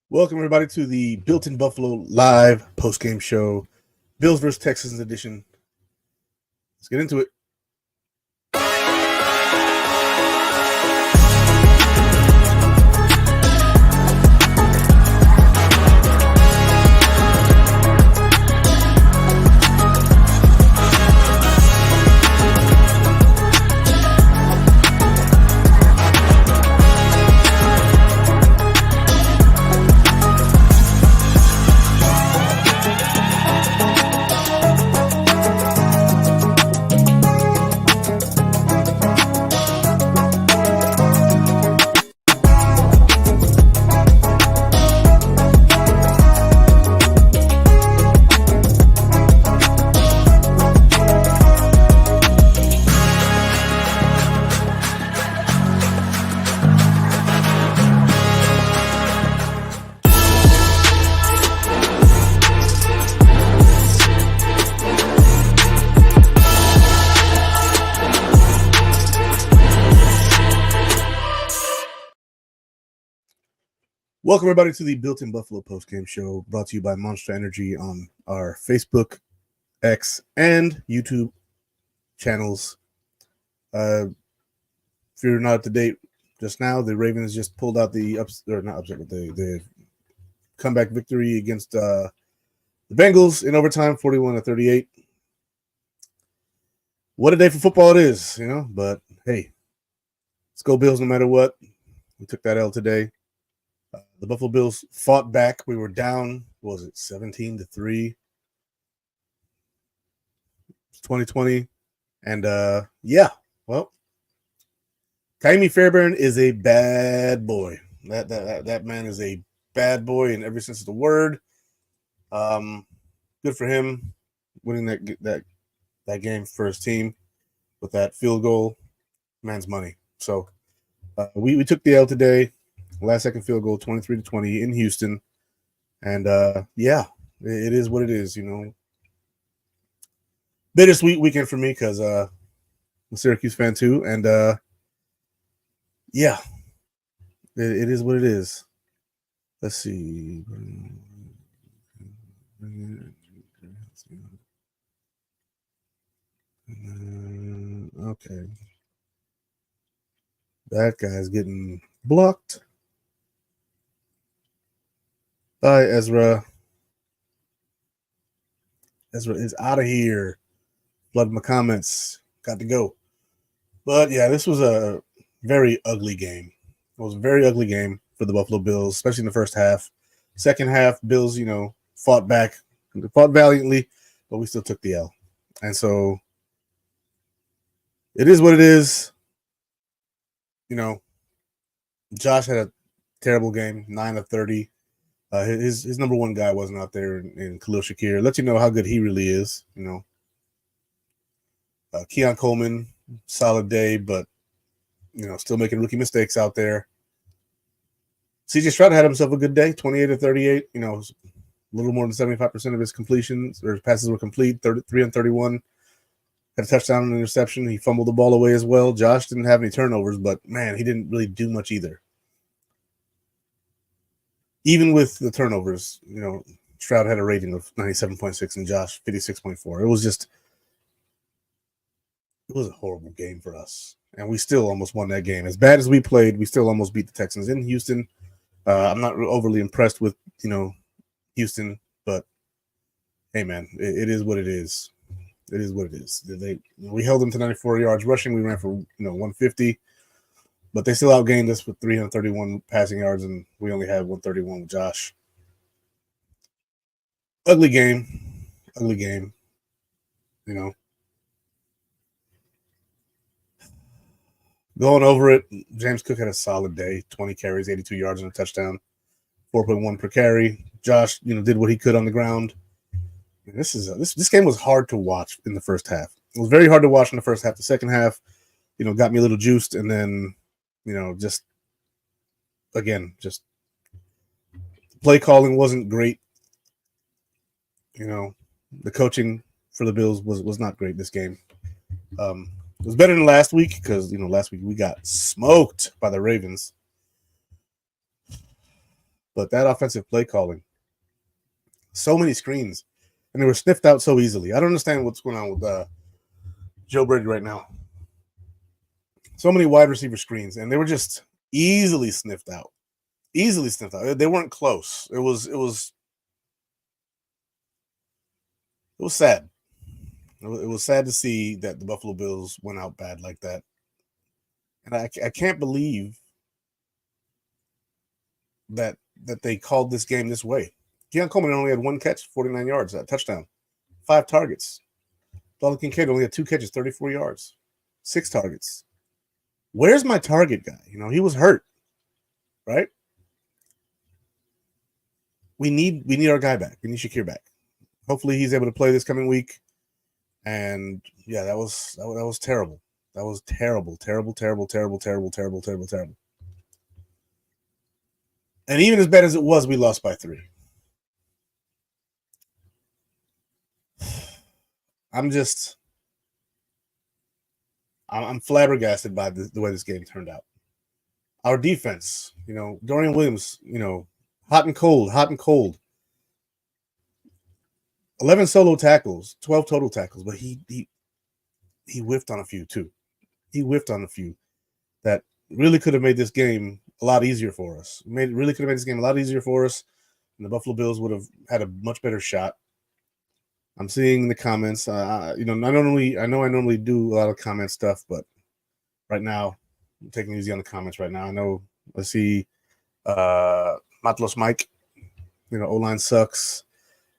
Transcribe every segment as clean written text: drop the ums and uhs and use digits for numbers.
Welcome, everybody, to the Built in Buffalo live post-game show, Bills vs. Texans edition. Let's get into it. Welcome, everybody, to the Built in Buffalo post-game show, brought to you by Monster Energy on our Facebook, X, and YouTube channels. If you're not up to date just now, the Ravens just pulled out the comeback victory against the Bengals in overtime, 41-38. What a day for football it is, but hey, let's go Bills no matter what. We took that L today. The Buffalo Bills fought back. We were down, 17-3? It's 2020. And well, Kaimi Fairbairn is a bad boy. That man is a bad boy in every sense of the word. Good for him winning that game for his team with that field goal. Man's money. So we took the L today. Last second field goal, 23-20 in Houston. And it is what it is, Bittersweet weekend for me because I'm a Syracuse fan too. And it is what it is. Let's see. Okay. That guy's getting blocked. Bye, Ezra. Ezra is out of here. Flood my comments. Got to go. But yeah, this was a very ugly game. It was a very ugly game for the Buffalo Bills, especially in the first half. Second half, Bills, fought back, fought valiantly, but we still took the L. And so it is what it is. Josh had a terrible game, 9 of 30. His number one guy wasn't out there in Khalil Shakir. Let you know how good he really is. Keon Coleman, solid day, but still making rookie mistakes out there. CJ Stroud had himself a good day, 28-38. A little more than 75% of his completions or his passes were complete, 33-31. Had a touchdown and an interception. He fumbled the ball away as well. Josh didn't have any turnovers, but man, he didn't really do much either. Even with the turnovers, Stroud had a rating of 97.6 and Josh 56.4. It was a horrible game for us. And we still almost won that game. As bad as we played, we still almost beat the Texans in Houston. I'm not overly impressed with, Houston, but hey, man, it is what it is. It is what it is. We held them to 94 yards rushing. We ran for, 150. But they still outgained us with 331 passing yards, and we only had 131 with Josh. Ugly game. Going over it, James Cook had a solid day. 20 carries, 82 yards, and a touchdown. 4.1 per carry. Josh, did what he could on the ground. This game was hard to watch in the first half. It was very hard to watch in the first half. The second half, got me a little juiced, and then just play calling wasn't great. The coaching for the Bills was not great this game. It was better than last week because, last week we got smoked by the Ravens. But that offensive play calling, so many screens, and they were sniffed out so easily. I don't understand what's going on with Joe Brady right now. So many wide receiver screens, and they were just easily sniffed out. Easily sniffed out. They weren't close. It was sad. It was sad to see that the Buffalo Bills went out bad like that. And I can't believe that they called this game this way. Keon Coleman only had one catch, 49 yards, a touchdown, 5 targets. Dalton Kincaid only had 2 catches, 34 yards, 6 targets. Where's my target guy? He was hurt, right? We need our guy back. We need Shakir back. Hopefully he's able to play this coming week. And yeah, that was terrible. That was terrible. And even as bad as it was, we lost by 3. I'm flabbergasted by the way this game turned out. Our defense, Dorian Williams, hot and cold. 11 solo tackles, 12 total tackles, but he whiffed on a few too. He whiffed on a few that really could have made this game a lot easier for us. Really could have made this game a lot easier for us, and the Buffalo Bills would have had a much better shot. I'm seeing the comments. I normally do a lot of comment stuff, but right now I'm taking it easy on the comments right now. I know I see Matlos Mike, O-line sucks.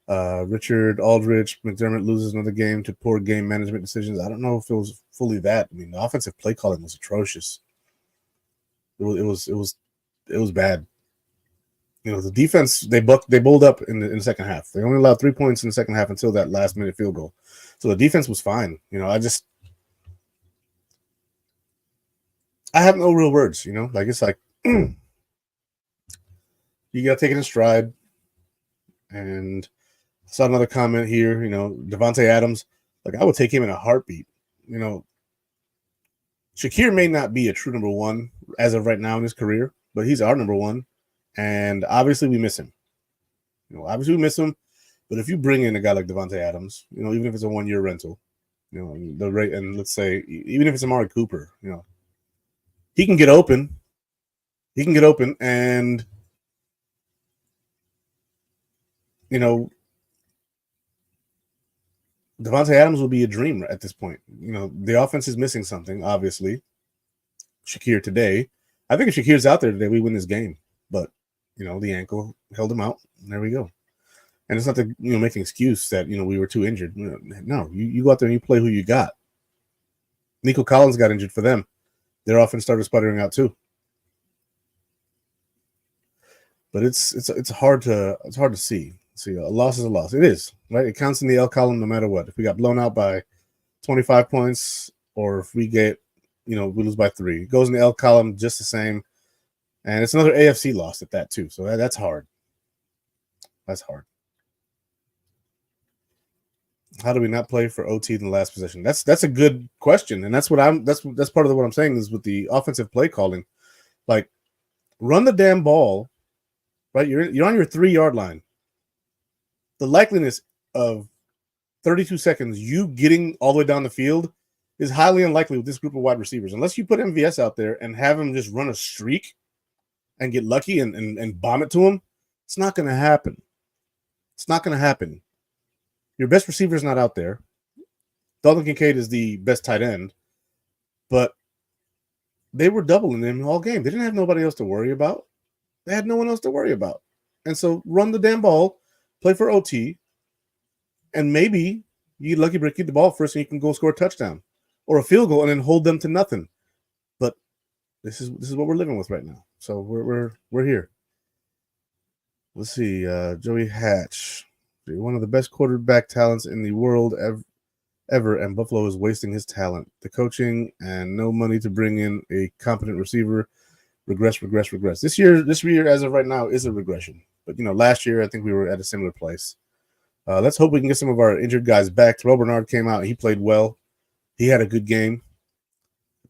Richard Aldrich, McDermott loses another game to poor game management decisions. I don't know if it was fully that. I mean, the offensive play calling was atrocious. It was bad. The defense, they bowled up in the second half. They only allowed 3 points in the second half until that last minute field goal. So the defense was fine. I have no real words. It's like you gotta take it in stride. And I saw another comment here. Devontae Adams, I would take him in a heartbeat. Shakir may not be a true number 1 as of right now in his career, but he's our number 1. And obviously we miss him. But if you bring in a guy like Devontae Adams, even if it's a 1-year rental, the rate, and let's say even if it's Amari Cooper, he can get open. And Devontae Adams will be a dream at this point. The offense is missing something, obviously. Shakir today. I think if Shakir's out there today, we win this game. But the ankle held him out. And there we go. And it's not to make an excuse that we were too injured. No, you go out there and you play who you got. Nico Collins got injured for them. Their offense started sputtering out too. But it's hard to see. See, a loss is a loss. It is, right? It counts in the L column no matter what. If we got blown out by 25 points, or if we get we lose by 3, it goes in the L column just the same. And it's another AFC loss at that too. So that's hard. That's hard. How do we not play for OT in the last possession? That's a good question, and that's part of what I'm saying is with the offensive play calling, run the damn ball, right? You're on your 3-yard line. The likeliness of 32 seconds you getting all the way down the field is highly unlikely with this group of wide receivers, unless you put MVS out there and have him just run a streak and get lucky and bomb it to him. It's not going to happen. It's not going to happen. Your best receiver is not out there. Dalton Kincaid is the best tight end, but they were doubling him all game. They didn't have nobody else to worry about. They had no one else to worry about. And so run the damn ball, play for OT, and maybe you get lucky, but get the ball first and you can go score a touchdown or a field goal and then hold them to nothing. But this is what we're living with right now. So we're here. Let's see. Joey Hatch, one of the best quarterback talents in the world ever, and Buffalo is wasting his talent. The coaching and no money to bring in a competent receiver. Regress. This year, as of right now, is a regression. But last year I think we were at a similar place. Let's hope we can get some of our injured guys back. Terrell Bernard came out. He played well. He had a good game.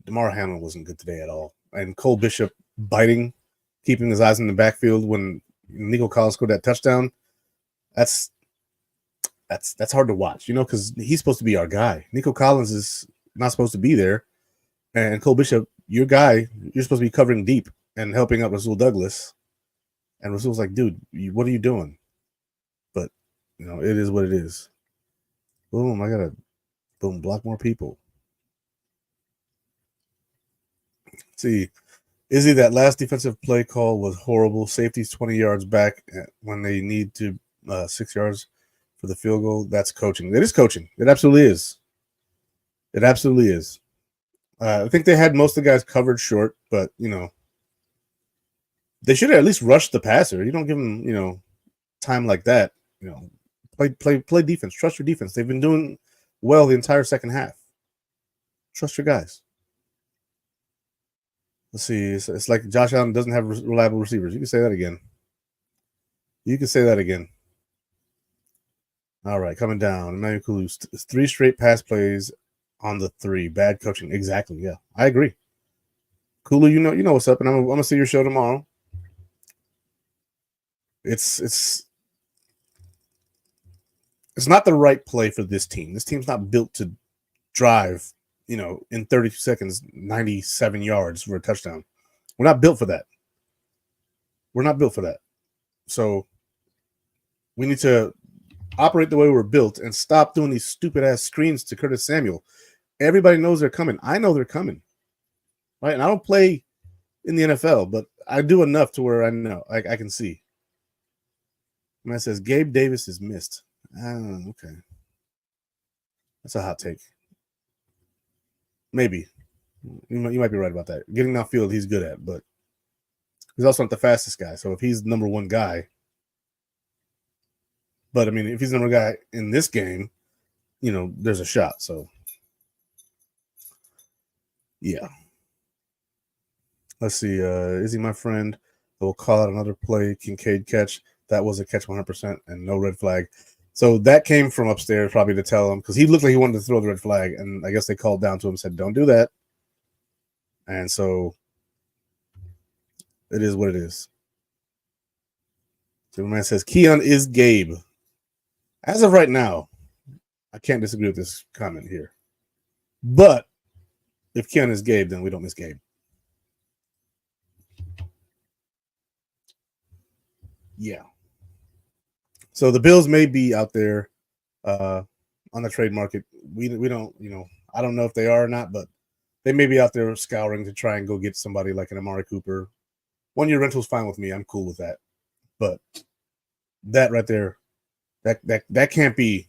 DeMar Hamlin wasn't good today at all. And Cole Bishop biting, keeping his eyes in the backfield when Nico Collins scored that touchdown. That's hard to watch, because he's supposed to be our guy. Nico Collins is not supposed to be there, and Cole Bishop, your guy, you're supposed to be covering deep and helping out Rasul Douglas. And Rasul's like, dude, what are you doing? But it is what it is. Boom! I gotta block more people. Let's see. Izzy, that last defensive play call was horrible. Safety's 20 yards back when they need to 6 yards for the field goal. That's coaching. It is coaching. It absolutely is. It absolutely is. I think they had most of the guys covered short, but they should have at least rushed the passer. You don't give them time like that. Play defense. Trust your defense. They've been doing well the entire second half. Trust your guys. Let's see. It's like Josh Allen doesn't have reliable receivers. You can say that again. All right, coming down. Emmanuel Kulu, 3 straight pass plays on the 3. Bad coaching. Exactly. Yeah, I agree. Kulu, you know what's up, and I'm gonna see your show tomorrow. It's not the right play for this team. This team's not built to drive, in 32 seconds, 97 yards for a touchdown. We're not built for that. So we need to operate the way we're built and stop doing these stupid ass screens to Curtis Samuel. Everybody knows they're coming. I know they're coming. Right? And I don't play in the NFL, but I do enough to where I know I can see. And it says Gabe Davis is missed. Okay. That's a hot take. Maybe. You might be right about that. Getting downfield, he's good at, but he's also not the fastest guy. So if he's the number one guy, but I mean, if he's the number one guy in this game, there's a shot. So yeah. Let's see. Is he my friend? I will call out another play. Kincaid catch. That was a catch 100% and no red flag. So that came from upstairs probably to tell him because he looked like he wanted to throw the red flag. And I guess they called down to him and said, don't do that. And so it is what it is. So the man says, Keon is Gabe. As of right now, I can't disagree with this comment here. But if Keon is Gabe, then we don't miss Gabe. Yeah. So the Bills may be out there on the trade market. We don't, I don't know if they are or not, but they may be out there scouring to try and go get somebody like an Amari Cooper. 1-year rental's fine with me. I'm cool with that. But that right there, that can't be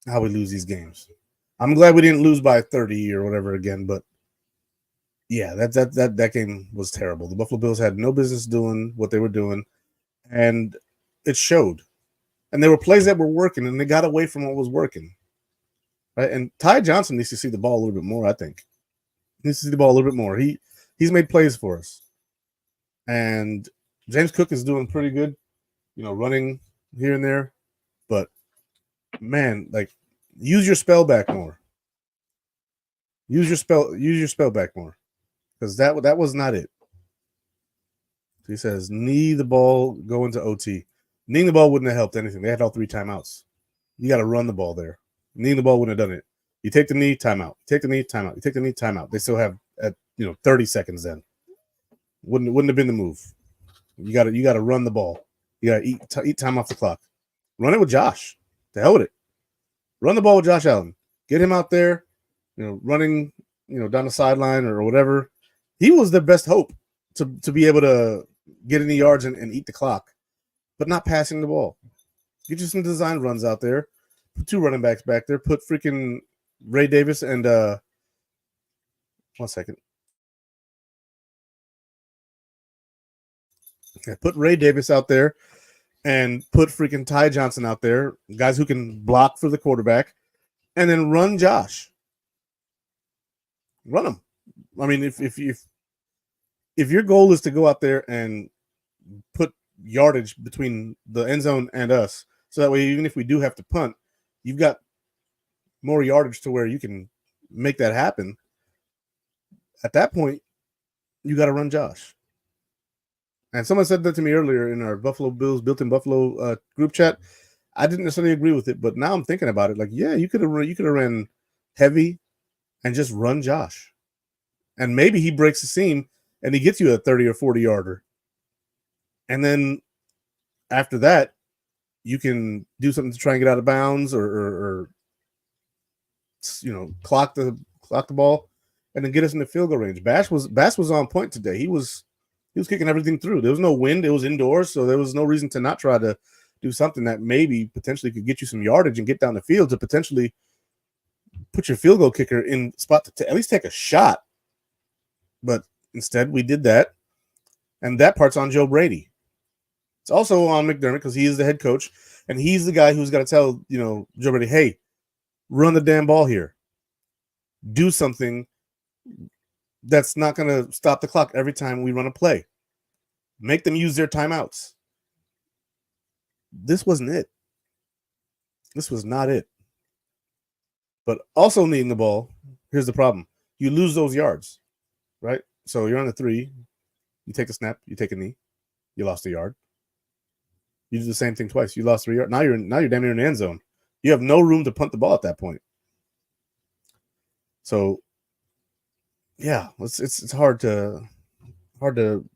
how we lose these games. I'm glad we didn't lose by 30 or whatever again, but yeah, that game was terrible. The Buffalo Bills had no business doing what they were doing, and it showed. And there were plays that were working, and they got away from what was working. Right? And Ty Johnson needs to see the ball a little bit more, I think. He needs to see the ball a little bit more. He's made plays for us. And James Cook is doing pretty good, running here and there. But, man, use your spell back more. Use your spell back more. Because that was not it. He says, knee the ball, go into OT. Kneeing the ball wouldn't have helped anything. They had all 3 timeouts. You got to run the ball there. Kneeing the ball wouldn't have done it. You take the knee, timeout. You take the knee, timeout. You take the knee, timeout. They still have 30 seconds then. Wouldn't have been the move. You got to run the ball. You got to eat time off the clock. Run it with Josh. To hell with it. Run the ball with Josh Allen. Get him out there, running, down the sideline or whatever. He was their best hope to be able to get any yards and eat the clock, but not passing the ball. Get you some design runs out there. Put 2 running backs back there. Put freaking Ray Davis and 1 second. Yeah, put Ray Davis out there and put freaking Ty Johnson out there, guys who can block for the quarterback, and then run Josh. Run him. I mean, if your goal is to go out there and put yardage between the end zone and us, so that way even if we do have to punt, you've got more yardage to where you can make that happen. At that point, you got to run Josh. And someone said that to me earlier in our Buffalo Bills built-in Buffalo group chat. I didn't necessarily agree with it, but now I'm thinking about it. Like, yeah, you could have ran heavy and just run Josh, and maybe he breaks the seam and he gets you a 30 or 40 yarder, and then after that, you can do something to try and get out of bounds or clock the ball, and then get us in the field goal range. Bass was on point today. He was kicking everything through. There was no wind. It was indoors, so there was no reason to not try to do something that maybe potentially could get you some yardage and get down the field to potentially put your field goal kicker in spot to at least take a shot. But instead, we did that, and that part's on Joe Brady. It's also on McDermott because he is the head coach, and he's the guy who's got to tell Joe Brady, hey, run the damn ball here. Do something that's not going to stop the clock every time we run a play. Make them use their timeouts. This wasn't it. This was not it. But also needing the ball, here's the problem. You lose those yards, right? So you're on the 3. You take a snap. You take a knee. You lost a yard. You do the same thing twice. You lost 3 yards. Now you're damn near in the end zone. You have no room to punt the ball at that point. So, yeah, it's hard to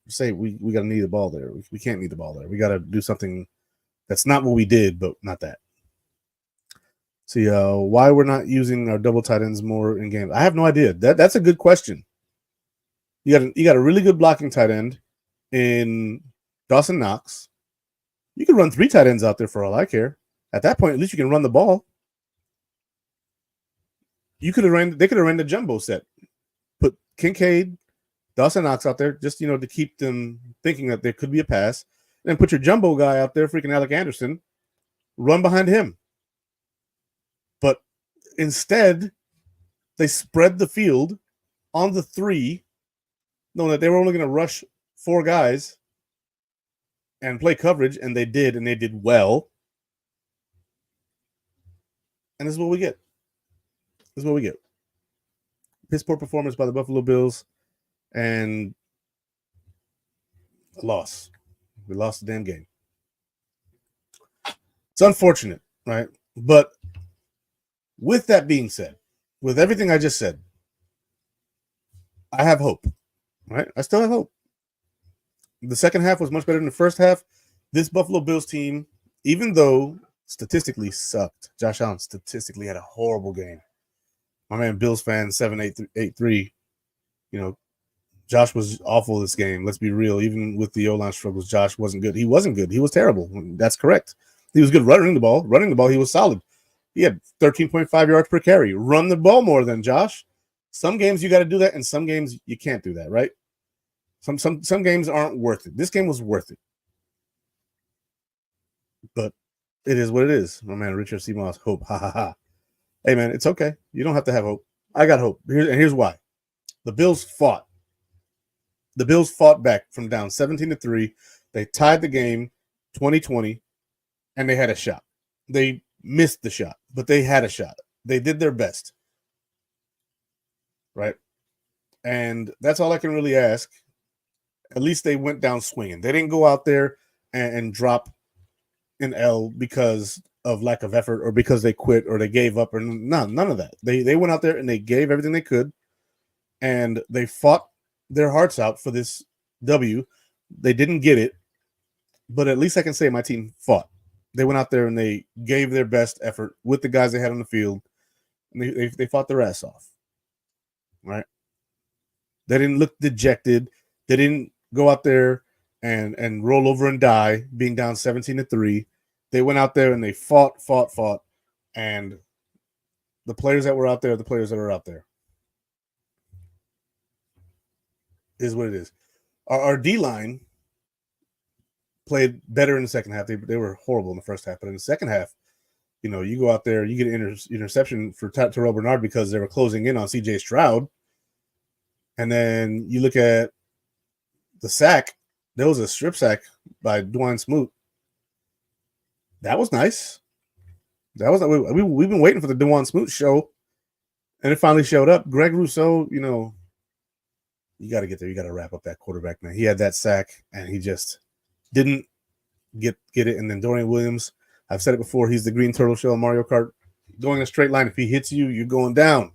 say we got to need the ball there. We can't need the ball there. We got to do something that's not what we did, but not that. See, why we're not using our double tight ends more in games? I have no idea. That's a good question. You got a really good blocking tight end in Dawson Knox. You could run 3 tight ends out there for all I care. At that point, at least you can run the ball. They could have ran the jumbo set. Put Kincaid, Dawson Knox out there just to keep them thinking that there could be a pass. Then put your jumbo guy out there, freaking Alec Anderson, run behind him. But instead, they spread the field on the 3, knowing that they were only going to rush 4 guys and play coverage, and they did well. And this is what we get. Piss poor performance by the Buffalo Bills and a loss. We lost the damn game. It's unfortunate, right? But with that being said, with everything I just said, I have hope, right? I still have hope. The second half was much better than the first half. This Buffalo Bills team, even though statistically sucked, Josh Allen statistically had a horrible game. My man, Bills fan 783, Josh was awful this game. Let's be real. Even with the O-line struggles, Josh wasn't good. He wasn't good. He was terrible. That's correct. He was good running the ball. Running the ball, he was solid. He had 13.5 yards per carry. Run the ball more than Josh. Some games you got to do that, and some games you can't do that, right? Some games aren't worth it. This game was worth it. But it is what it is. My man, Richard C. Moss, hope. Ha, ha, ha. Hey, man, it's okay. You don't have to have hope. I got hope. Here's why. The Bills fought. The Bills fought back from down 17-3. They tied the game 20-20, and they had a shot. They missed the shot, but they had a shot. They did their best. Right? And that's all I can really ask. At least they went down swinging. They didn't go out there and drop an L because of lack of effort or because they quit or they gave up or none of that. They went out there and they gave everything they could, and they fought their hearts out for this W. They didn't get it, but at least I can say my team fought. They went out there and they gave their best effort with the guys they had on the field, and they fought their ass off. Right? They didn't look dejected. They didn't go out there and roll over and die, being down 17-3. They went out there and they fought, and the players that were out there, the players that are out there, is what it is. Our D-line played better in the second half. They were horrible in the first half, but in the second half, you go out there, you get an interception for Terrell Bernard because they were closing in on C.J. Stroud, and then you look at the sack. There was a strip sack by Dwayne Smoot. That was nice. We've been waiting for the Dwayne Smoot show, and it finally showed up. Greg Rousseau, You got to get there. You got to wrap up that quarterback, man. He had that sack, and he just didn't get it. And then Dorian Williams, I've said it before, he's the green turtle shell in Mario Kart. Going a straight line, if he hits you, you're going down.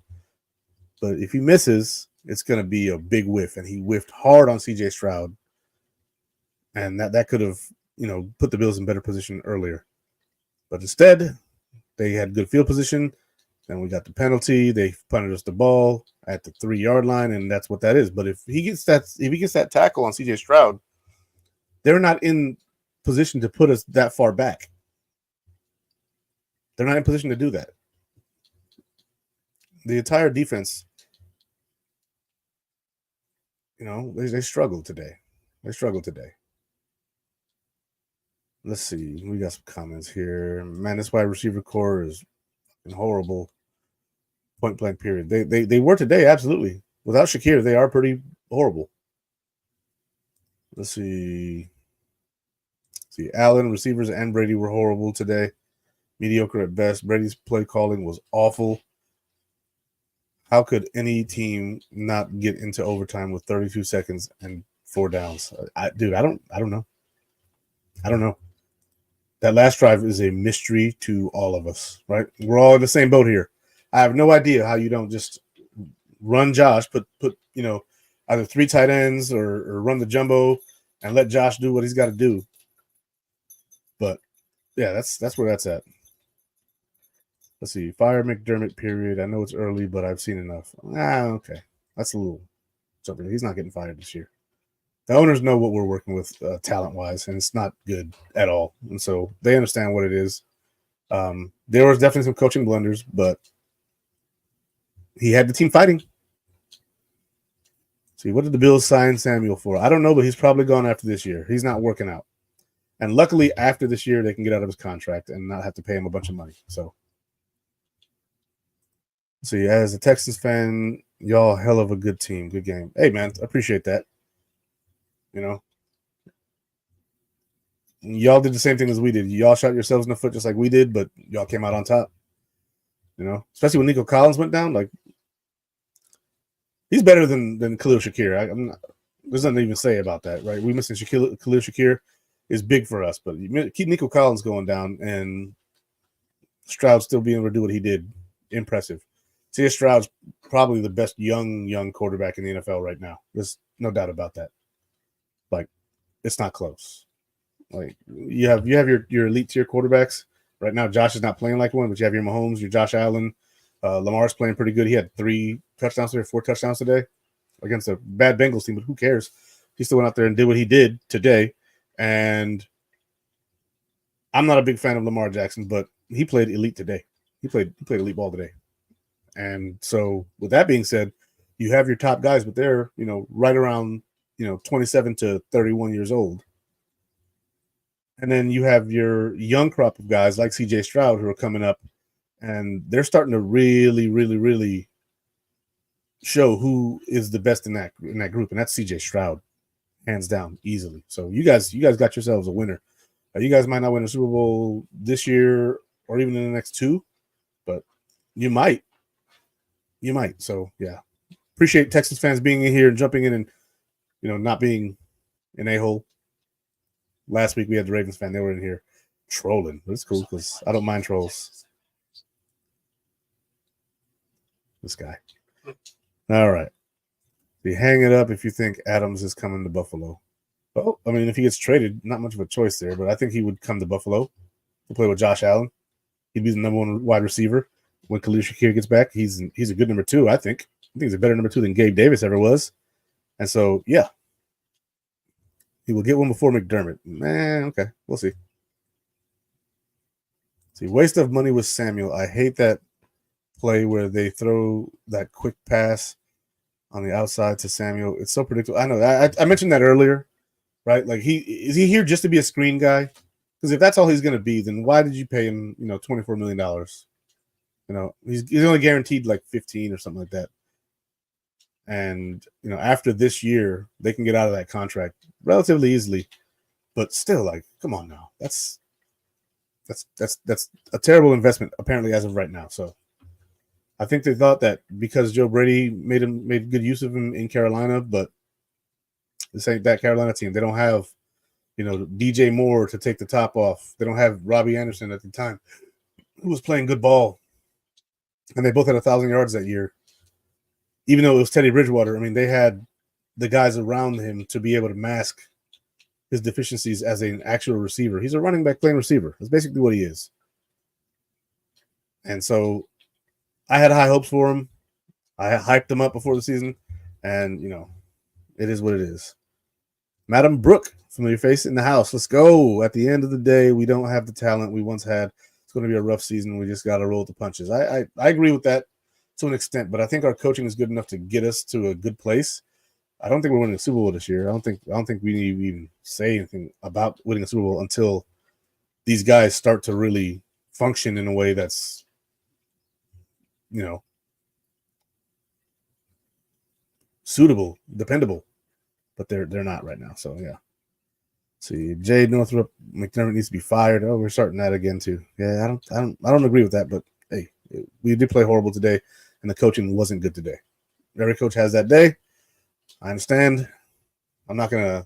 But if he misses, it's going to be a big whiff. And he whiffed hard on C.J. Stroud. And that could have, put the Bills in better position earlier. But instead, they had good field position. Then we got the penalty. They punted us the ball at the 3-yard line, and that's what that is. But if he gets that tackle on C.J. Stroud, they're not in position to put us that far back. They're not in position to do that. The entire defense, they struggled today. Let's see. We got some comments here. Man, this wide receiver core is horrible. Point blank period. They were today, absolutely. Without Shakir, they are pretty horrible. Let's see. Allen, receivers, and Brady were horrible today. Mediocre at best. Brady's play calling was awful. How could any team not get into overtime with 32 seconds and 4 downs? I don't know. That last drive is a mystery to all of us, right? We're all in the same boat here. I have no idea how you don't just run Josh, put either 3 tight ends or run the jumbo and let Josh do what he's got to do. But yeah, that's where that's at. Let's see. Fire McDermott, period. I know it's early, but I've seen enough. Okay. That's a little something. He's not getting fired this year. The owners know what we're working with talent-wise, and it's not good at all. And so they understand what it is. There was definitely some coaching blunders, but he had the team fighting. See, what did the Bills sign Samuel for? I don't know, but he's probably gone after this year. He's not working out. And luckily, after this year, they can get out of his contract and not have to pay him a bunch of money. So, see, as a Texans fan, y'all hell of a good team. Good game. Hey, man, I appreciate that. Y'all did the same thing as we did. Y'all shot yourselves in the foot just like we did, but y'all came out on top. Especially when Nico Collins went down. Like, he's better than Khalil Shakir. There's nothing to even say about that, right? We missing Khalil Shakir is big for us, but you keep Nico Collins going down and Stroud still being able to do what he did. Impressive. C.J. Stroud's probably the best young quarterback in the NFL right now. There's no doubt about that. Like, it's not close. Like, you have your elite tier quarterbacks. Right now, Josh is not playing like one, but you have your Mahomes, your Josh Allen. Lamar's playing pretty good. He had 3 touchdowns today, 4 touchdowns today against a bad Bengals team, but who cares? He still went out there and did what he did today. And I'm not a big fan of Lamar Jackson, but he played elite today. He played elite ball today. And so with that being said, you have your top guys, but they're, right around, 27 to 31 years old. And then you have your young crop of guys like C.J. Stroud who are coming up, and they're starting to really, really, really show who is the best in that group, and that's C.J. Stroud, hands down, easily. So you guys got yourselves a winner. You guys might not win a Super Bowl this year or even in the next 2, but you might. So yeah, appreciate Texas fans being in here and jumping in and not being an a-hole. Last week we had the Ravens fan; they were in here trolling. But it's cool because I don't mind trolls. This guy. All right. You hang it up if you think Adams is coming to Buffalo. Well, I mean, if he gets traded, not much of a choice there, but I think he would come to Buffalo to play with Josh Allen. He'd be the number 1 wide receiver when Khalil Shakir gets back. He's a good number 2, I think. I think he's a better number 2 than Gabe Davis ever was. And so, yeah. He will get one before McDermott. Man, okay. We'll see. See, waste of money with Samuel. I hate that play where they throw that quick pass on the outside to Samuel. It's so predictable. I know. I mentioned that earlier, right? Like, is he here just to be a screen guy? Because if that's all he's going to be, then why did you pay him, $24 million? He's only guaranteed like 15 or something like that. And, after this year, they can get out of that contract relatively easily. But still, like, come on now. That's a terrible investment, apparently, as of right now. So I think they thought that because Joe Brady made good use of him in Carolina, but this ain't that Carolina team. They don't have, DJ Moore to take the top off. They don't have Robbie Anderson at the time, who was playing good ball, and they both had 1,000 yards that year. Even though it was Teddy Bridgewater, I mean, they had the guys around him to be able to mask his deficiencies as an actual receiver. He's a running back playing receiver. That's basically what he is. And so I had high hopes for him. I hyped him up before the season, and, it is what it is. Madam Brooke, familiar face in the house. Let's go. At the end of the day, we don't have the talent we once had. It's going to be a rough season. We just got to roll with the punches. I agree with that to an extent, but I think our coaching is good enough to get us to a good place. I don't think we're winning a Super Bowl this year. I don't think we need to even say anything about winning a Super Bowl until these guys start to really function in a way that's, suitable, dependable. But they're not right now. So yeah. See, Jay Northrop McDermott needs to be fired. Oh, we're starting that again too. Yeah, I don't agree with that. But hey, we did play horrible today, and the coaching wasn't good today. Every coach has that day. I understand. I'm not gonna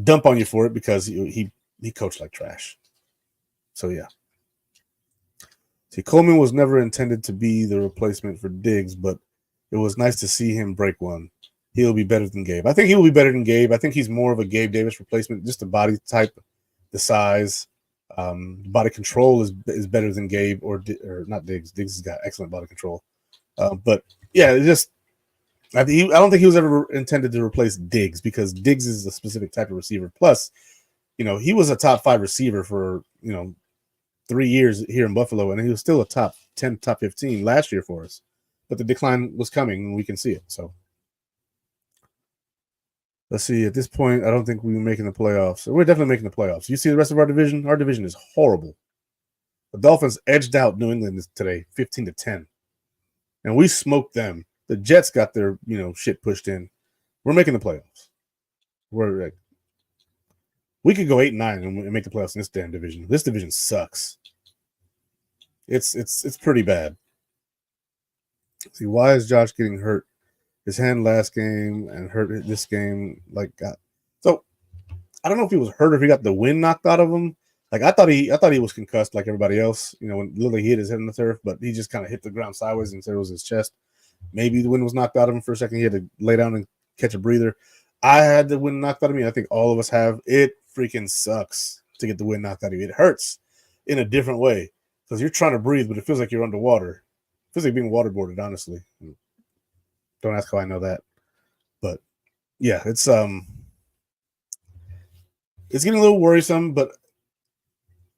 dump on you for it because he coached like trash. So yeah. See, Coleman was never intended to be the replacement for Diggs, but it was nice to see him break one. He'll be better than Gabe. I think he will be better than Gabe. I think he's more of a Gabe Davis replacement. Just the body type, the size, body control is better than Gabe or not Diggs. Diggs has got excellent body control. But yeah, I don't think he was ever intended to replace Diggs because Diggs is a specific type of receiver. Plus, he was a top 5 receiver for 3 years here in Buffalo, and he was still a top 10, top 15 last year for us. But the decline was coming, and we can see it. So. Let's see. At this point, I don't think we're making the playoffs. We're definitely making the playoffs. You see the rest of our division? Our division is horrible. The Dolphins edged out New England today, 15-10, and we smoked them. The Jets got their shit pushed in. We're making the playoffs. We could go 8-9 and make the playoffs in this damn division. This division sucks. It's pretty bad. See, why is Josh getting hurt? His hand last game and hurt this game. So I don't know if he was hurt or if he got the wind knocked out of him. I thought he was concussed like everybody else. When literally he hit his head on the turf, but he just kind of hit the ground sideways and said it was his chest. Maybe the wind was knocked out of him for a second. He had to lay down and catch a breather. I had the wind knocked out of me. I think all of us have. It freaking sucks to get the wind knocked out of you. It hurts in a different way because you're trying to breathe, but it feels like you're underwater. It feels like being waterboarded, honestly. Don't ask how I know that. But yeah, it's getting a little worrisome, but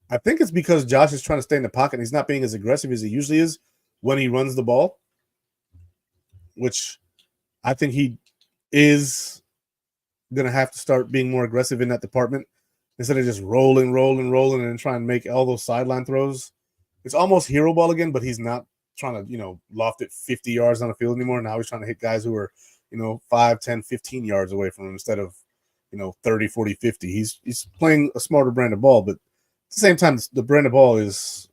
I think it's because Josh is trying to stay in the pocket and he's not being as aggressive as he usually is when he runs the ball, which I think he is going to have to start being more aggressive in that department instead of just rolling and trying to make all those sideline throws. It's almost hero ball again, but he's not trying to, loft it 50 yards on the field anymore. Now he's trying to hit guys who are, 5, 10, 15 yards away from him instead of, 30, 40, 50. He's playing a smarter brand of ball, but at the same time, the brand of ball is,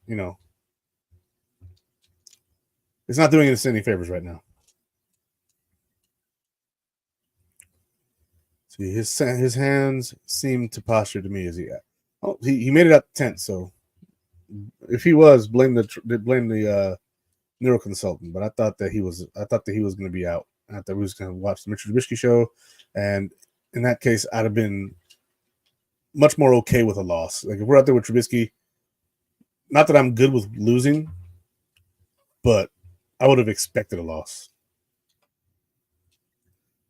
it's not doing us any favors right now. See, his hands seem to posture to me as he made it out the tent. So if he was, blame the neuro consultant. But I thought that he was going to be out. I thought we was going to watch the Mitchell Trubisky show, and in that case, I'd have been much more okay with a loss. Like if we're out there with Trubisky, not that I'm good with losing, but I would have expected a loss.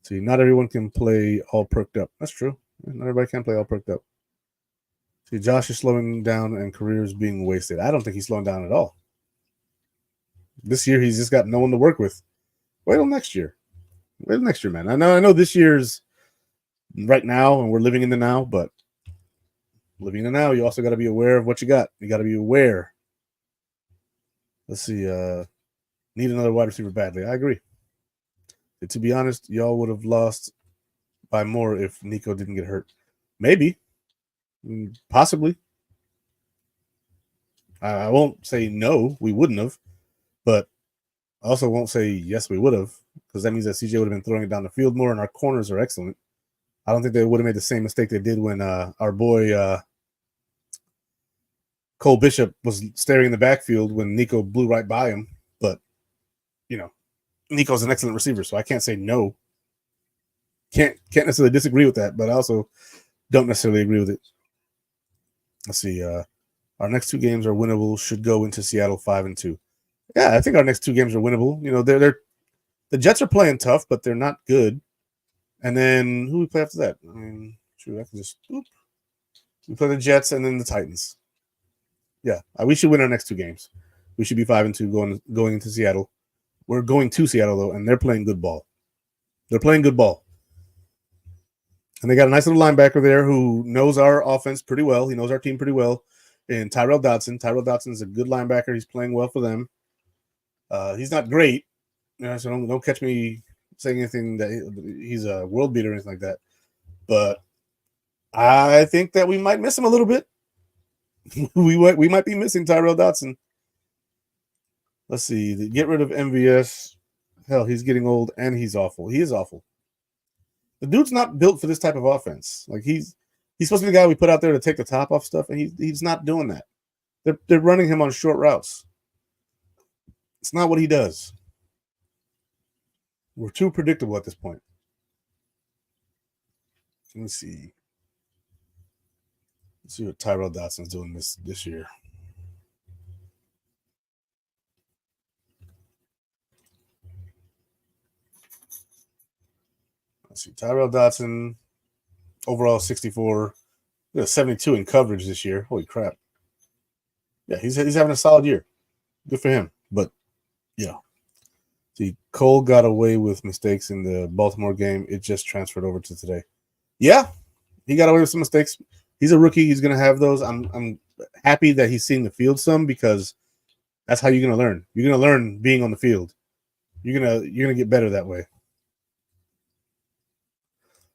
See, not everyone can play all perked up. That's true. Not everybody can play all perked up. See, Josh is slowing down and career is being wasted. I don't think he's slowing down at all. This year, he's just got no one to work with. Wait till next year. Wait till next year, man. I know this year's right now, and we're living in the now, but living in the now, you also got to be aware of what you got. You got to be aware. Let's see. Need another wide receiver badly. I agree. To be honest, y'all would have lost by more if Nico didn't get hurt. Maybe. Possibly. I won't say no, we wouldn't have. But I also won't say yes, we would have, because that means that CJ would have been throwing it down the field more, and our corners are excellent. I don't think they would have made the same mistake they did when our boy Cole Bishop was staring in the backfield when Nico blew right by him. But, Nico's an excellent receiver, so I can't say no. Can't necessarily disagree with that, but I also don't necessarily agree with it. Let's see. Our next 2 games are winnable. Should go into Seattle 5-2. Yeah, I think our next 2 games are winnable. They're the Jets are playing tough, but they're not good. And then who we play after that? I mean, I can just we play the Jets and then the Titans. Yeah, we should win our next 2 games. We should be 5-2 going into Seattle. We're going to Seattle though, and they're playing good ball. They're playing good ball. And they got a nice little linebacker there who knows our offense pretty well. He knows our team pretty well. And Tyrell Dodson. Tyrell Dodson is a good linebacker. He's playing well for them. He's not great. So don't catch me saying anything that he's a world beater or anything like that. But I think that we might miss him a little bit. we might be missing Tyrell Dodson. Let's see. Get rid of MVS. Hell, he's getting old and he's awful. He is awful. The dude's not built for this type of offense. Like he's supposed to be the guy we put out there to take the top off stuff, and he's not doing that. They're running him on short routes. It's not what he does. We're too predictable at this point. Let me see. Let's see what Tyrell Dodson's doing this year. Let's see. Tyrell Dodson, overall 64, 72 in coverage this year. Holy crap. Yeah, he's having a solid year. Good for him. But, yeah. See, Cole got away with mistakes in the Baltimore game. It just transferred over to today. Yeah, he got away with some mistakes. He's a rookie. He's going to have those. I'm happy that he's seeing the field some, because that's how you're going to learn. You're going to learn being on the field. You're gonna get better that way.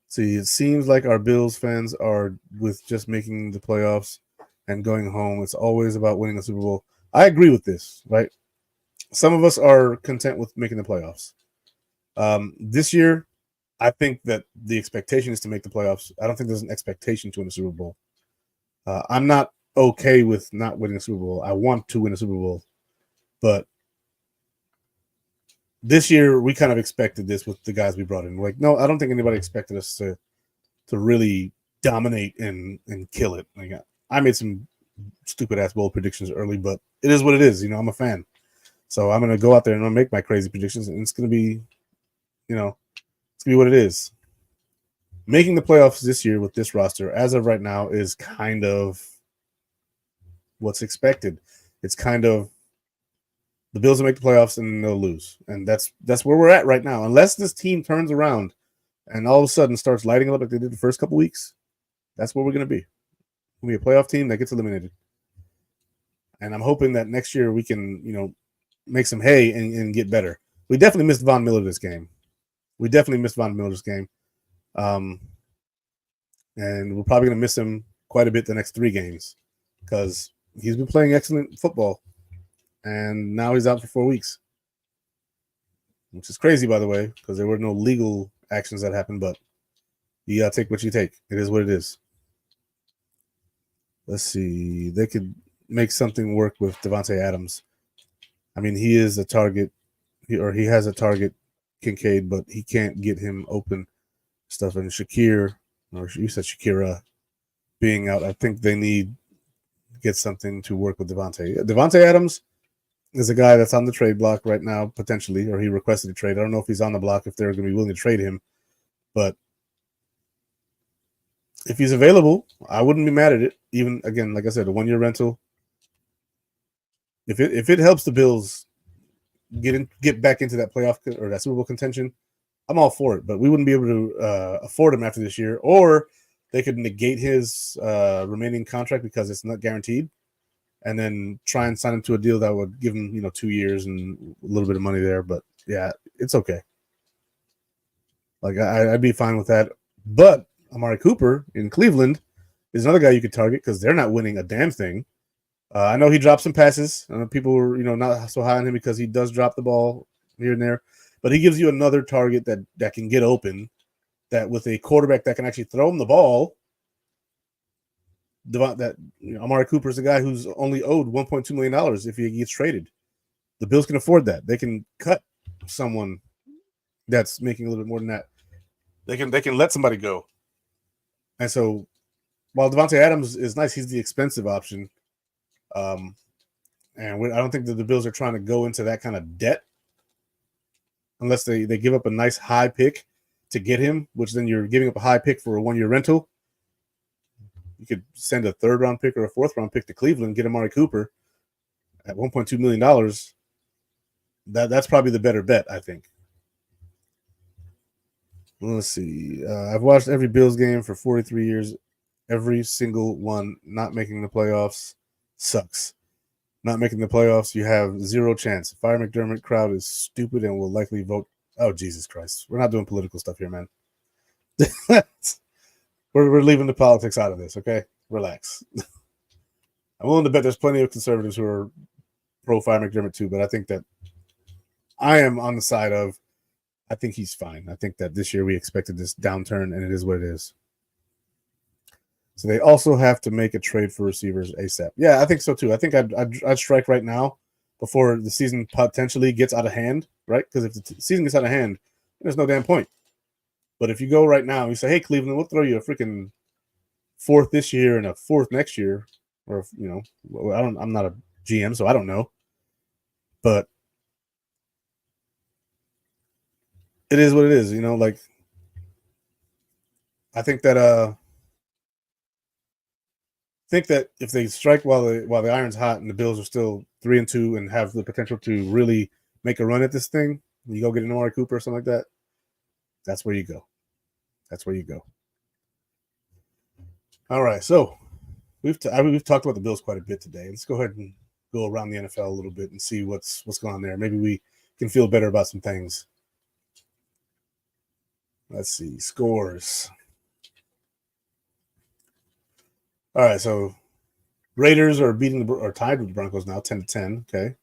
See, it seems like our Bills fans are with just making the playoffs and going home. It's always about winning a Super Bowl. I agree with this, right? Some of us are content with making the playoffs. This year, I think that the expectation is to make the playoffs. I don't think there's an expectation to win a Super Bowl. I'm not okay with not winning a Super Bowl. I want to win a Super Bowl. But this year, we kind of expected this with the guys we brought in. Like, no, I don't think anybody expected us to really dominate and kill it. Like, I made some stupid-ass bold predictions early, but it is what it is. I'm a fan. So I'm going to go out there and I'm going to make my crazy predictions, and it's going to be, it's going to be what it is. Making the playoffs this year with this roster, as of right now, is kind of what's expected. It's kind of the Bills will make the playoffs and they'll lose. And that's where we're at right now. Unless this team turns around and all of a sudden starts lighting up like they did the first couple weeks, that's where we're going to be. We'll be a playoff team that gets eliminated. And I'm hoping that next year we can, make some hay and get better. We definitely missed Von Miller this game. And we're probably going to miss him quite a bit the next 3 games because he's been playing excellent football. And now he's out for 4 weeks, which is crazy, by the way, because there were no legal actions that happened. But you got to take what you take. It is what it is. Let's see. They could make something work with Devontae Adams. I mean, he is a target, he has a target, Kincaid, but he can't get him open stuff. And Shakira being out, I think they need to get something to work with Devontae. Devontae Adams is a guy that's on the trade block right now, potentially, or he requested a trade. I don't know if he's on the block, if they're going to be willing to trade him. But if he's available, I wouldn't be mad at it. Even, again, like I said, a 1-year rental. If it helps the Bills get back into that playoff or that Super Bowl contention, I'm all for it. But we wouldn't be able to afford him after this year, or they could negate his remaining contract because it's not guaranteed, and then try and sign him to a deal that would give him 2 years and a little bit of money there. But yeah, it's okay. Like I'd be fine with that. But Amari Cooper in Cleveland is another guy you could target because they're not winning a damn thing. I know he dropped some passes. People were, not so high on him because he does drop the ball here and there. But he gives you another target that can get open. That with a quarterback that can actually throw him the ball. Amari Cooper is a guy who's only owed $1.2 million if he gets traded. The Bills can afford that. They can cut someone that's making a little bit more than that. They can let somebody go. And so while Devontae Adams is nice, he's the expensive option. And I don't think that the Bills are trying to go into that kind of debt unless they give up a nice high pick to get him, which then you're giving up a high pick for a 1-year rental. You could send a 3rd-round pick or a 4th-round pick to Cleveland, get Amari Cooper at $1.2 million. That's probably the better bet, I think. Let's see. I've watched every Bills game for 43 years. Every single one not making the playoffs sucks. Not making the playoffs, you have 0 chance. Fire McDermott crowd is stupid and will likely vote. Oh, Jesus Christ. We're not doing political stuff here, man. We're leaving the politics out of this, okay? Relax. I'm willing to bet there's plenty of conservatives who are pro-Fire McDermott too, but I think that I am on the side of I think he's fine. I think that this year we expected this downturn, and it is what it is. So they also have to make a trade for receivers ASAP. Yeah, I think so too. I think I'd strike right now before the season potentially gets out of hand, right? Because if the season gets out of hand, there's no damn point. But if you go right now and you say, hey, Cleveland, we'll throw you a freaking 4th this year and a 4th next year, or, I'm not a GM, so I don't know. But it is what it is, I think that if they strike while the iron's hot and the Bills are still 3-2 and have the potential to really make a run at this thing, you go get an Amari Cooper or something like that. That's where you go. That's where you go. All right, so we've talked about the Bills quite a bit today. Let's go ahead and go around the NFL a little bit and see what's going on there. Maybe we can feel better about some things. Let's see scores. All right, so Raiders are tied with the Broncos now, 10-10. Okay,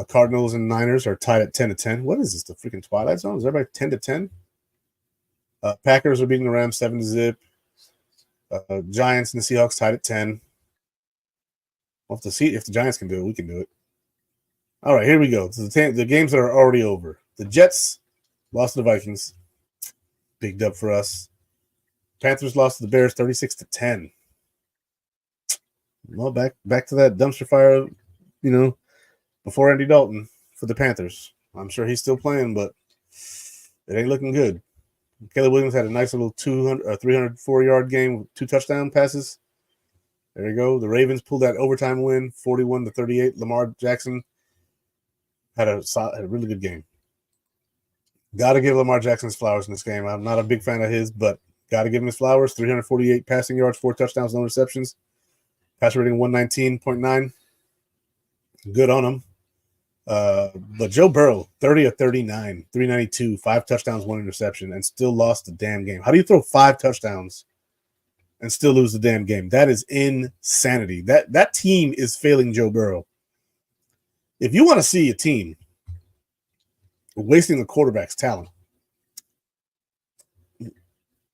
Cardinals and Niners are tied at 10-10. What is this? The freaking Twilight Zone? Is everybody 10-10? Packers are beating the Rams 7-0. Giants and the Seahawks tied at 10. We'll have to see if the Giants can do it. We can do it. All right, here we go. So the games that are already over. The Jets lost to the Vikings. Big dub for us. Panthers lost to the Bears 36-10. Well, back to that dumpster fire, before Andy Dalton for the Panthers. I'm sure he's still playing, but it ain't looking good. Caleb Williams had a nice little 304-yard game with 2 touchdown passes. There you go. The Ravens pulled that overtime win, 41-38. Lamar Jackson had a really good game. Got to give Lamar Jackson his flowers in this game. I'm not a big fan of his, but got to give him his flowers. 348 passing yards, 4 touchdowns, no interceptions. Passer rating 119.9. Good on him. But Joe Burrow, 30 of 39, 392, 5 touchdowns, 1 interception, and still lost the damn game. How do you throw 5 touchdowns and still lose the damn game? That is insanity. That team is failing Joe Burrow. If you want to see a team wasting the quarterback's talent,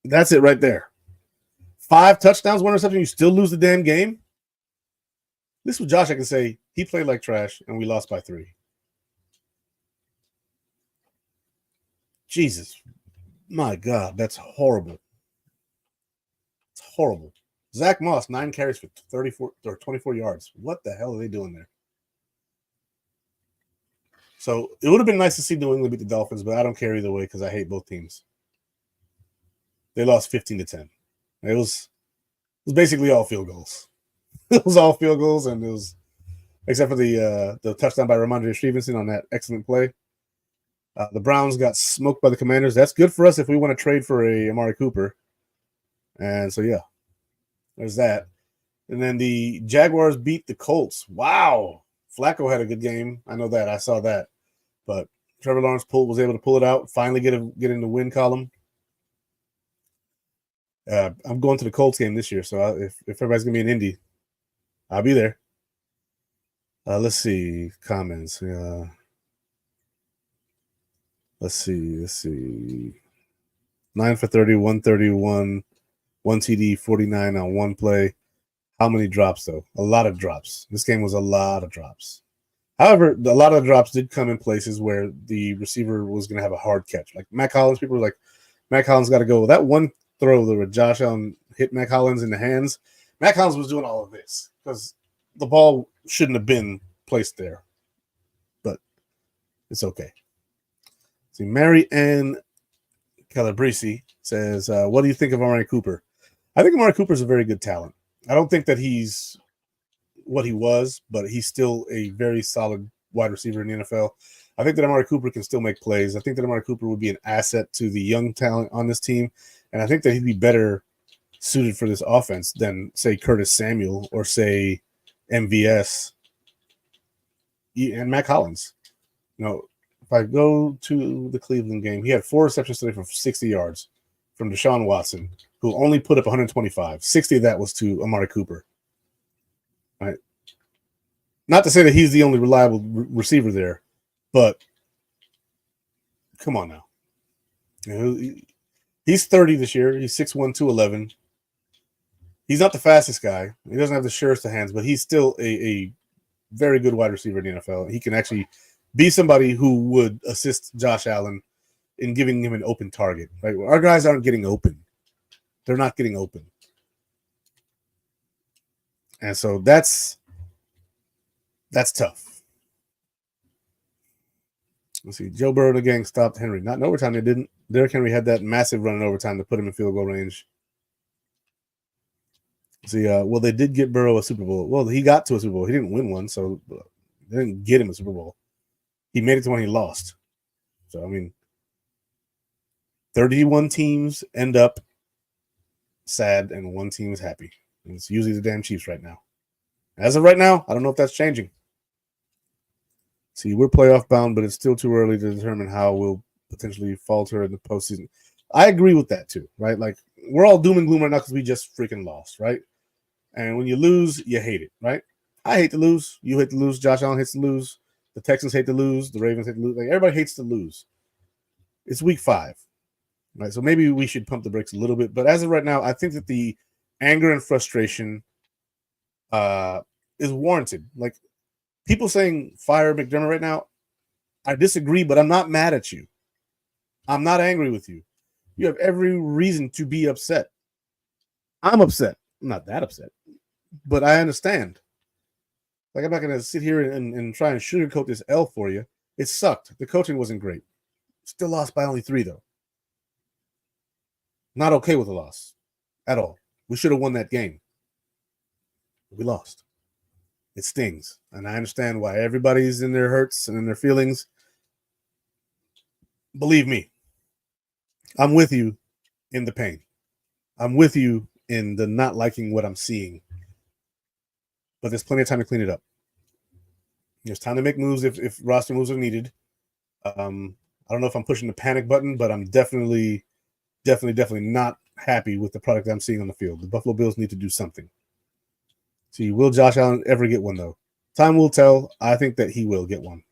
that's it right there. 5 touchdowns, 1 interception, you still lose the damn game? At least with Josh, I can say he played like trash and we lost by 3. Jesus. My God, that's horrible. It's horrible. Zach Moss, 9 carries for 34 or 24 yards. What the hell are they doing there? So it would have been nice to see New England beat the Dolphins, but I don't care either way because I hate both teams. They lost 15-10. It was basically all field goals. It was all field goals, and it was except for the touchdown by Ramondre Stevenson on that excellent play. The Browns got smoked by the Commanders. That's good for us if we want to trade for a Amari Cooper. And so, yeah, there's that. And then the Jaguars beat the Colts. Wow. Flacco had a good game. I know that. I saw that. But Trevor Lawrence was able to pull it out, finally get in the win column. I'm going to the Colts game this year, so if everybody's going to be in Indy, I'll be there. Let's see comments. Let's see. 9 for 30, 131, 1 TD, 49 on one play. How many drops though? A lot of drops. This game was a lot of drops. However, a lot of the drops did come in places where the receiver was going to have a hard catch. Like Mac Hollins, people were like, Mac Hollins got to go. That one throw where Josh Allen hit Mac Hollins in the hands, Mac Hollins was doing all of this because the ball shouldn't have been placed there. But it's okay. See, Mary Ann Calabresi says, what do you think of Amari Cooper? I think Amari Cooper is a very good talent. I don't think that he's what he was, but he's still a very solid wide receiver in the NFL. I think that Amari Cooper can still make plays. I think that Amari Cooper would be an asset to the young talent on this team, and I think that he'd be better suited for this offense than, say, Curtis Samuel or, say, MVS and Mac Hollins. You know, if I go to the Cleveland game, he had 4 receptions today for 60 yards from Deshaun Watson, who only put up 125. 60 of that was to Amari Cooper. Right? Not to say that he's the only reliable receiver there, but come on now. You know, he's 30 this year. He's 6'1", 211. He's not the fastest guy. He doesn't have the surest of hands, but he's still a very good wide receiver in the NFL. He can actually be somebody who would assist Josh Allen in giving him an open target. Right? Our guys aren't getting open. They're not getting open. And so that's tough. Let's see. Joe Burrow, the gang stopped Henry. Not in overtime, they didn't. Derrick Henry had that massive run in overtime to put him in field goal range. See, well, they did get Burrow a Super Bowl. Well, he got to a Super Bowl. He didn't win one, so they didn't get him a Super Bowl. He made it to one he lost. So, I mean, 31 teams end up sad and one team is happy. And it's usually the damn Chiefs right now. As of right now, I don't know if that's changing. See, we're playoff bound, but it's still too early to determine how we'll potentially falter in the postseason. I agree with that too, right? Like, we're all doom and gloom right now because we just freaking lost, right? And when you lose, you hate it, right? I hate to lose. You hate to lose. Josh Allen hates to lose. The Texans hate to lose. The Ravens hate to lose. Like, everybody hates to lose. It's week 5, right? So maybe we should pump the brakes a little bit. But as of right now, I think that the anger and frustration is warranted. Like, people saying fire McDermott right now, I disagree, but I'm not mad at you. I'm not angry with you. You have every reason to be upset. I'm upset. I'm not that upset, but I understand. Like, I'm not going to sit here and try and sugarcoat this L for you. It sucked. The coaching wasn't great. Still lost by only 3, though. Not okay with the loss at all. We should have won that game. We lost. It stings. And I understand why everybody's in their hurts and in their feelings. Believe me, I'm with you in the pain. I'm with you in the not liking what I'm seeing. But there's plenty of time to clean it up. There's time to make moves if roster moves are needed. I don't know if I'm pushing the panic button, but I'm definitely not happy with the product I'm seeing on the field. The Buffalo Bills need to do something. See, will Josh Allen ever get one, though? Time will tell. I think that he will get one.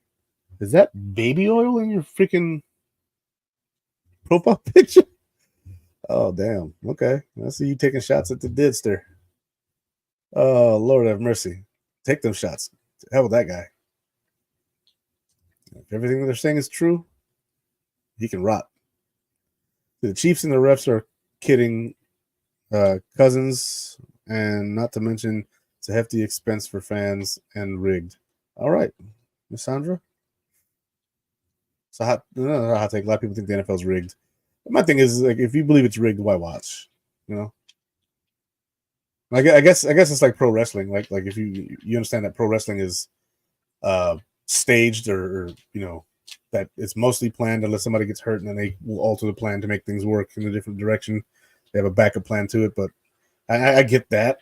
Is that baby oil in your freaking profile picture? Oh, damn. Okay. I see you taking shots at the Didster. Oh, Lord have mercy. Take them shots. Hell with that guy. If everything they're saying is true, he can rot. The Chiefs and the refs are kidding Cousins, and not to mention it's a hefty expense for fans and rigged. All right, Miss Sandra. So I take a lot of people think the NFL's rigged. But my thing is, like, if you believe it's rigged, why watch? You know, like, I guess it's like pro wrestling. Like if you understand that pro wrestling is staged or you know that it's mostly planned unless somebody gets hurt, and then they will alter the plan to make things work in a different direction. They have a backup plan to it, but I get that.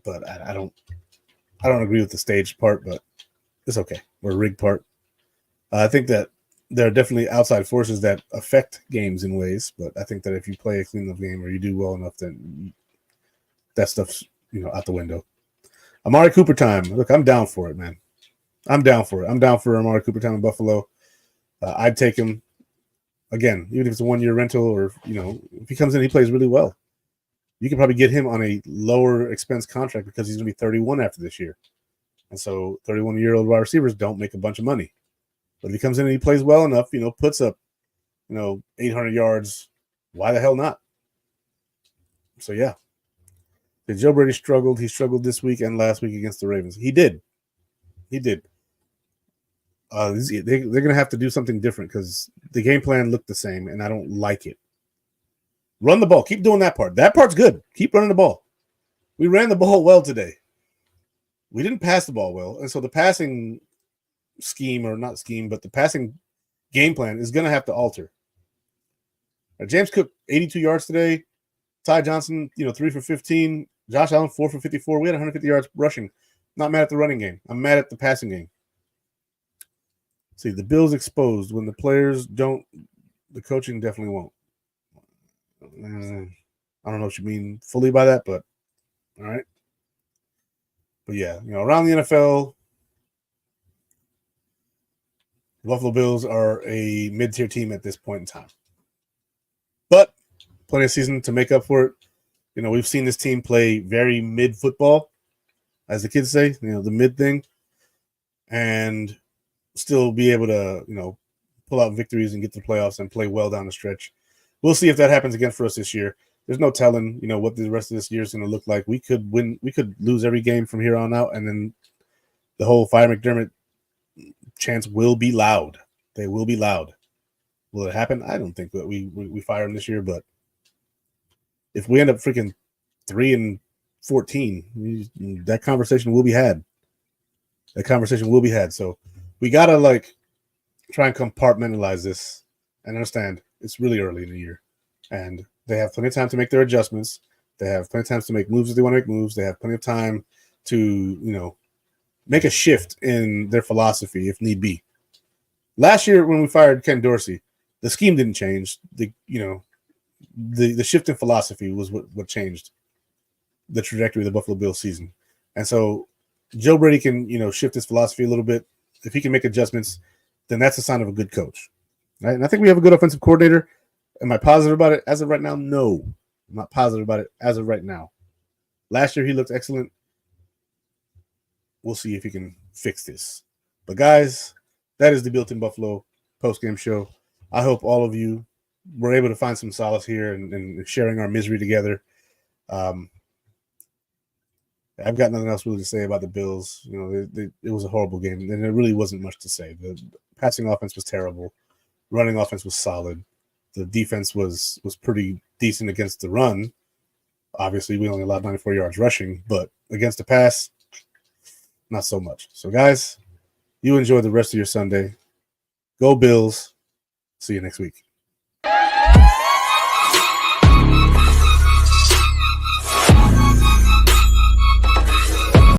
But I don't agree with the staged part, but it's okay. Or rigged part. I think that there are definitely outside forces that affect games in ways, but I think that if you play a clean enough game or you do well enough, then that stuff's out the window. Amari Cooper time. Look, I'm down for it, man. I'm down for it. I'm down for Amari Cooper time in Buffalo. I'd take him again, even if it's a 1-year rental, or if he comes in, he plays really well. You can probably get him on a lower expense contract because he's going to be 31 after this year, and so 31-year-old wide receivers don't make a bunch of money. But if he comes in and he plays well enough, puts up 800 yards, why the hell not? So yeah. Joe Brady struggled. He struggled this week and last week against the Ravens. He did. They're going to have to do something different because the game plan looked the same, and I don't like it. Run the ball. Keep doing that part. That part's good. Keep running the ball. We ran the ball well today. We didn't pass the ball well, and so the passing scheme, or not scheme, but the passing game plan is going to have to alter. James Cook, 82 yards today. Ty Johnson, 3 for 15. Josh Allen, 4 for 54. We had 150 yards rushing. Not mad at the running game. I'm mad at the passing game. See, the Bills exposed. When the players don't, the coaching definitely won't. I don't know what you mean fully by that, but all right. But yeah, around the NFL, the Buffalo Bills are a mid-tier team at this point in time. But plenty of season to make up for it. We've seen this team play very mid football, as the kids say, the mid thing, and still be able to, pull out victories and get to the playoffs and play well down the stretch. We'll see if that happens again for us this year. There's no telling, what the rest of this year is going to look like. We could win. We could lose every game from here on out, and then the whole Fire McDermott chants will be loud. They will be loud. Will it happen? I don't think that we fire him this year, but if we end up freaking 3-14, that conversation will be had. So we gotta try and compartmentalize this and understand it's really early in the year, and they have plenty of time to make their adjustments. They have plenty of time to make moves if they want to make moves. They have plenty of time to make a shift in their philosophy if need be. Last year when we fired Ken Dorsey, the scheme didn't change. The shift in philosophy was what changed the trajectory of the Buffalo Bills season. And so Joe Brady can, shift his philosophy a little bit. If he can make adjustments, then that's a sign of a good coach. Right? And I think we have a good offensive coordinator. Am I positive about it as of right now? No. I'm not positive about it as of right now. Last year he looked excellent. We'll see if he can fix this. But guys, that is the Built-In Buffalo post-game show. I hope all of you were able to find some solace here and sharing our misery together. I've got nothing else really to say about the Bills. It was a horrible game, and there really wasn't much to say. The passing offense was terrible. Running offense was solid. The defense was pretty decent against the run. Obviously, we only allowed 94 yards rushing, but against the pass, not so much. So, guys, you enjoy the rest of your Sunday. Go Bills. See you next week.